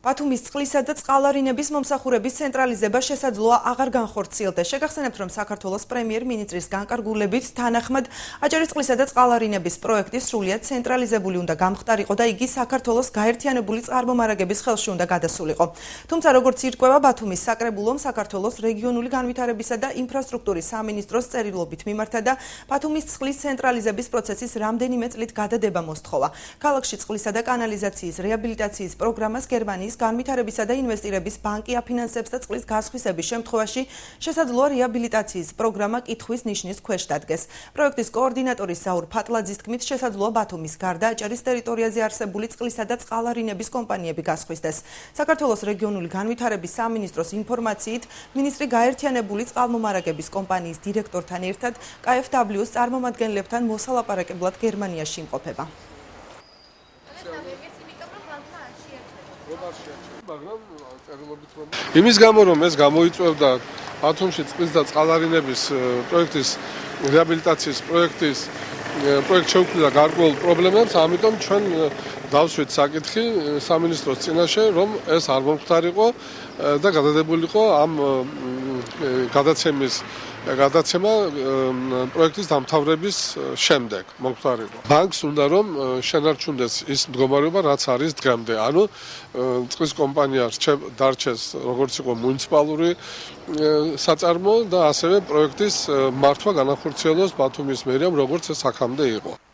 ბათუმის წყლისა და წყალარინების მომსახურების ცენტრალიზება შესაძლოა აღარ განხორციელდეს. შეგახსენებთ, რომ საქართველოს პრემიერ-მინისტრის განკარგულებით თანახმად აჭარისწყლისა და წყალარინების პროექტი სრულიად ცენტრალიზებული უნდა გამხდარიყო და იგი საქართველოს გაერთიანებული წარმომარაგების ხელში უნდა გადასულიყო. თუმცა, როგორც ირკვევა ბათუმის საკრებულომ, საქართველოს რეგიონული განვითარებისა და ინფრასტრუქტურის სამინისტროს წერილობით მიმართა და ბათუმის წყლის ცენტრალიზების პროცესის რამდენიმე წლით გადადება მოსთხოვა. ქალაქში წყლისა და კანალიზაციის რეაბილიტაციის პროგრამას გერმანიის განვითარებისა და ინვესტირების ბანკი აფინანსებს და წყლის გასხვისების შემთხვევაში შესაძლოა რეაბილიტაციის პროგრამა კითხვის ნიშნის ქვეშ დადგეს. პროექტის კოორდინატორის ზაურ ფატლაძის თქმით, შესაძლოა ბათუმის გარდა აჭარის ტერიტორიაზე არსებული წყლისა და წყალარინების კომპანიები გასხვისდეს. საქართველოს რეგიონული განვითარების სამინისტროს ინფორმაციით, მინისტრი გაერთიანებული წყალმომარაგების კომპანიის დირექტორთან ერთად KfW-ს წარმომადგენლებთან მოსალაპარაკებლად გერმანიაში იმყოფება. იმის გამო, რომ ეს გამოიწვევდა ბათუმში წყლის და წყალარინების პროექტის რეაბილიტაციის პროექტის შეუქმნიდა გარკვეულ პრობლემებს, ამიტომ ჩვენ დავსვით საკითხი სამინისტროს წინაშე, რომ ეს არ მომხდარიყო და გადადებულიყო ამ გადაცემა პროექტის დამთავრების შემდეგ მომხდარიყო. ბანკს უნდა რომ შენარჩუნდეს ის მდგომარეობა, რაც არის დღემდე. ანუ წყლის კომპანია დარჩეს როგორც იყო მუნიციპალური საწარმო და ასევე პროექტის მართვა განახორციელოს ბათუმის მერიამ, როგორც ეს აქამდე იყო.